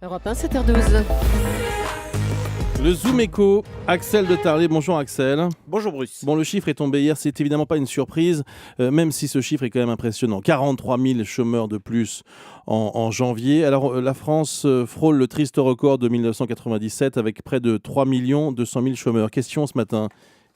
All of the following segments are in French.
Europe 1, 7h12. Le Zoom Echo, Axel de Tarlet. Bonjour Axel. Bonjour Bruce. Bon, le chiffre est tombé hier, c'est évidemment pas une surprise, même si ce chiffre est quand même impressionnant. 43 000 chômeurs de plus en janvier. Alors la France frôle le triste record de 1997 avec près de 3 200 000 chômeurs. Question ce matin,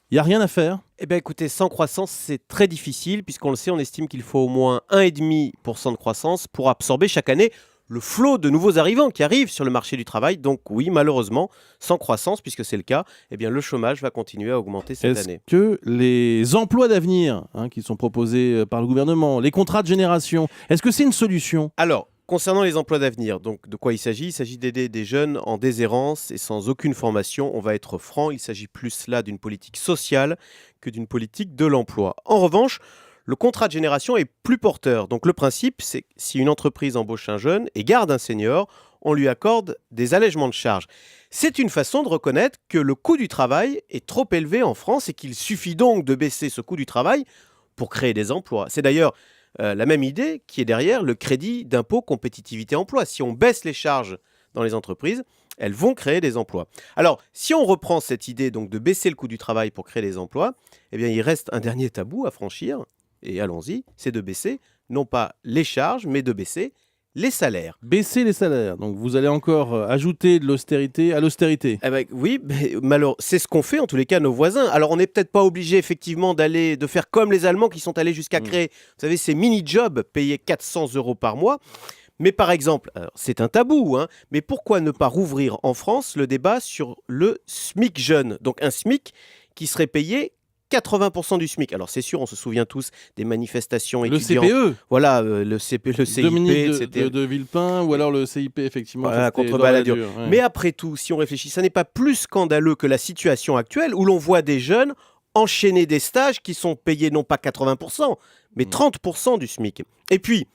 il n'y a rien à faire ? Eh bien écoutez, sans croissance, c'est très difficile puisqu'on le sait, on estime qu'il faut au moins 1,5% de croissance pour absorber chaque année le flot de nouveaux arrivants qui arrivent sur le marché du travail. Donc oui, malheureusement, sans croissance, puisque c'est le cas, eh bien, le chômage va continuer à augmenter cette année. Est-ce que les emplois d'avenir qui sont proposés par le gouvernement, les contrats de génération, est-ce que c'est une solution ? Alors, concernant les emplois d'avenir, donc de quoi il s'agit ? Il s'agit d'aider des jeunes en déshérence et sans aucune formation. On va être franc, il s'agit plus là d'une politique sociale que d'une politique de l'emploi. En revanche, le contrat de génération est plus porteur. Donc le principe, c'est que si une entreprise embauche un jeune et garde un senior, on lui accorde des allègements de charges. C'est une façon de reconnaître que le coût du travail est trop élevé en France et qu'il suffit donc de baisser ce coût du travail pour créer des emplois. C'est d'ailleurs la même idée qui est derrière le crédit d'impôt compétitivité emploi. Si on baisse les charges dans les entreprises, elles vont créer des emplois. Alors, si on reprend cette idée donc de baisser le coût du travail pour créer des emplois, eh bien, il reste un dernier tabou à franchir. Et allons-y, c'est de baisser, non pas les charges, mais de baisser les salaires. Baisser les salaires, donc vous allez encore ajouter de l'austérité à l'austérité. Eh ben, oui, mais c'est ce qu'ont fait en tous les cas nos voisins. Alors on n'est peut-être pas obligé effectivement de faire comme les Allemands qui sont allés jusqu'à créer, vous savez, ces mini-jobs payés 400 € par mois. Mais par exemple, c'est un tabou, mais pourquoi ne pas rouvrir en France le débat sur le SMIC jeune, donc un SMIC qui serait payé 80% du SMIC. Alors c'est sûr, on se souvient tous des manifestations étudiantes. Le CPE. Voilà, le CIP, Dominique c'était de Villepin ou alors le CIP, effectivement. voilà, contre Balladur. Ouais. Mais après tout, si on réfléchit, ça n'est pas plus scandaleux que la situation actuelle où l'on voit des jeunes enchaîner des stages qui sont payés non pas 80%, mais 30% du SMIC. Et puis,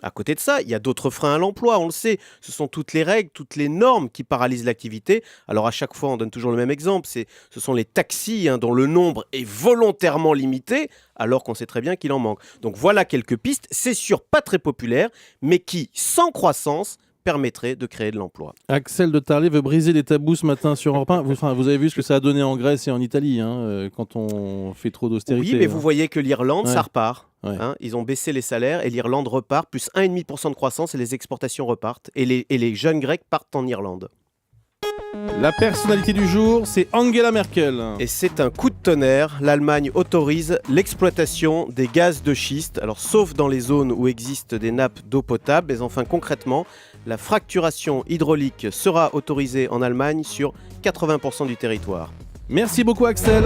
à côté de ça, il y a d'autres freins à l'emploi, on le sait. Ce sont toutes les règles, toutes les normes qui paralysent l'activité. Alors à chaque fois, on donne toujours le même exemple. Ce sont les taxis dont le nombre est volontairement limité, alors qu'on sait très bien qu'il en manque. Donc voilà quelques pistes, c'est sûr pas très populaire, mais qui, sans croissance, permettrait de créer de l'emploi. Axel de Tarlet veut briser les tabous ce matin sur Europe 1. Vous avez vu ce que ça a donné en Grèce et en Italie quand on fait trop d'austérité. Oui, mais vous voyez que l'Irlande, ça repart. Ouais. Ils ont baissé les salaires et l'Irlande repart, plus 1,5% de croissance et les exportations repartent. Et les jeunes Grecs partent en Irlande. La personnalité du jour, c'est Angela Merkel. Et c'est un coup de tonnerre. L'Allemagne autorise l'exploitation des gaz de schiste, alors sauf dans les zones où existent des nappes d'eau potable. Mais enfin, concrètement, la fracturation hydraulique sera autorisée en Allemagne sur 80% du territoire. Merci beaucoup Axel.